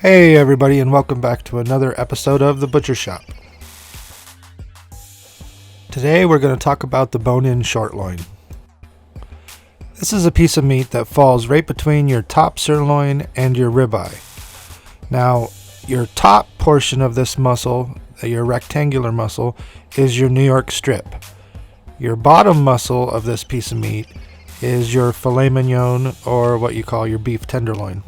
Hey everybody, and welcome back to another episode of The Butcher Shop. Today we're going to talk about the bone-in short loin. This is a piece of meat that falls right between your top sirloin and your ribeye. Now, your top portion of this muscle, your rectangular muscle, is your New York strip. Your bottom muscle of this piece of meat is your filet mignon, or what you call your beef tenderloin.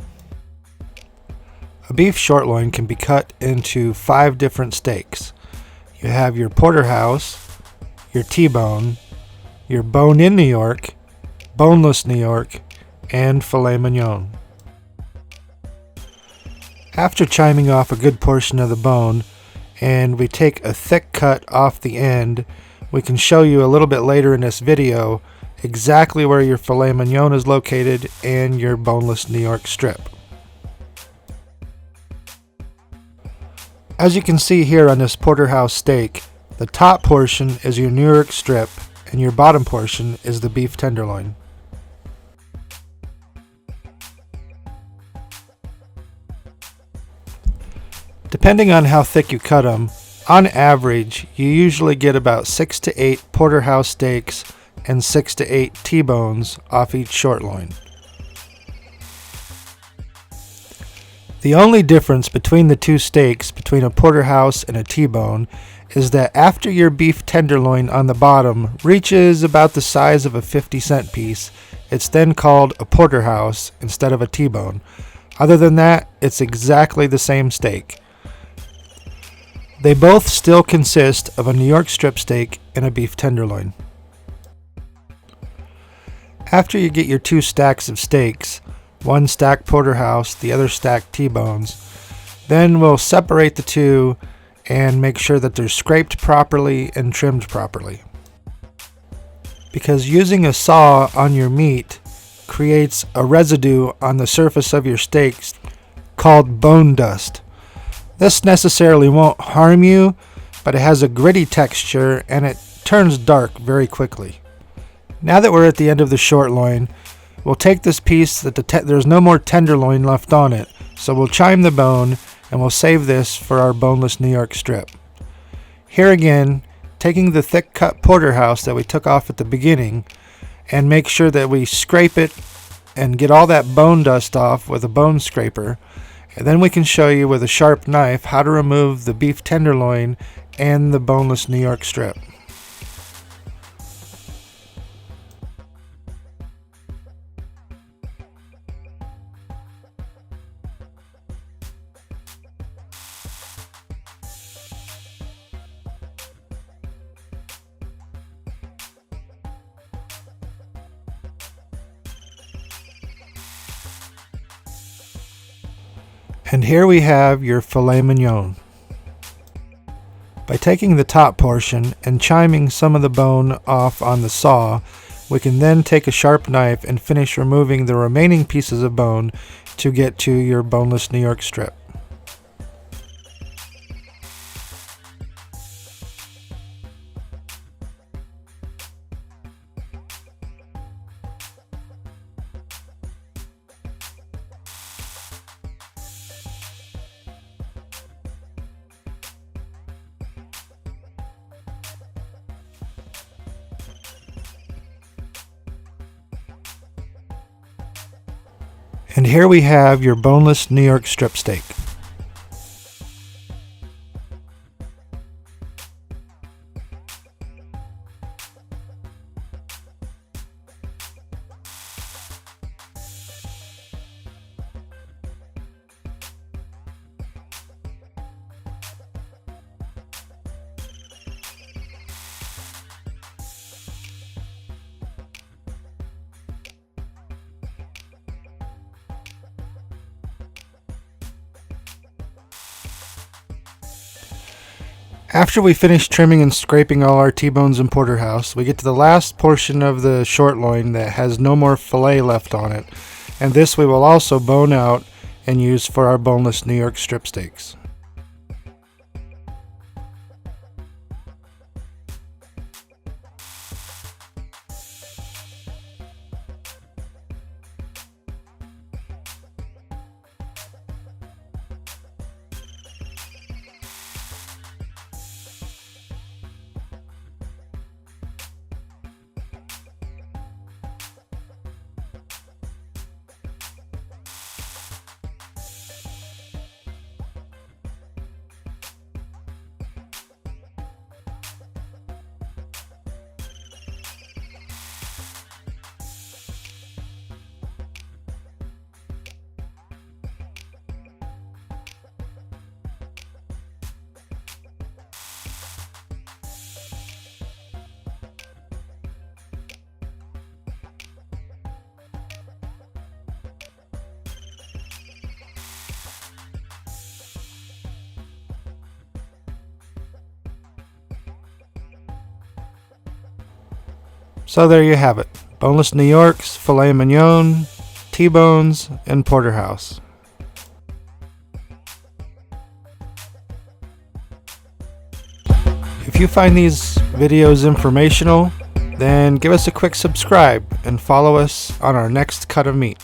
A beef short loin can be cut into 5 different steaks. You have your porterhouse, your T-bone, your bone-in New York, boneless New York, and filet mignon. After chiming off a good portion of the bone, and we take a thick cut off the end, we can show you a little bit later in this video exactly where your filet mignon is located and your boneless New York strip. As you can see here on this porterhouse steak, the top portion is your New York strip and your bottom portion is the beef tenderloin. Depending on how thick you cut them, on average you usually get about 6 to 8 porterhouse steaks and 6 to 8 T-bones off each short loin. The only difference between the two steaks, between a porterhouse and a T-bone, is that after your beef tenderloin on the bottom reaches about the size of a 50-cent piece, it's then called a porterhouse instead of a T-bone. Other than that, it's exactly the same steak. They both still consist of a New York strip steak and a beef tenderloin. After you get your 2 stacks of steaks, one stack porterhouse, the other stack T-bones, then we'll separate the two and make sure that they're scraped properly and trimmed properly. Because using a saw on your meat creates a residue on the surface of your steaks called bone dust. This necessarily won't harm you, but it has a gritty texture and it turns dark very quickly. Now that we're at the end of the short loin, we'll take this piece that there's no more tenderloin left on it, so we'll chime the bone and we'll save this for our boneless New York strip. Here again, taking the thick cut porterhouse that we took off at the beginning and make sure that we scrape it and get all that bone dust off with a bone scraper, and then we can show you with a sharp knife how to remove the beef tenderloin and the boneless New York strip. And here we have your filet mignon. By taking the top portion and chiming some of the bone off on the saw, we can then take a sharp knife and finish removing the remaining pieces of bone to get to your boneless New York strip. And here we have your boneless New York strip steak. After we finish trimming and scraping all our T-bones and porterhouse, we get to the last portion of the short loin that has no more fillet left on it, and this we will also bone out and use for our boneless New York strip steaks. So there you have it. Boneless New Yorks, Filet Mignon, T-Bones, and Porterhouse. If you find these videos informational, then give us a quick subscribe and follow us on our next cut of meat.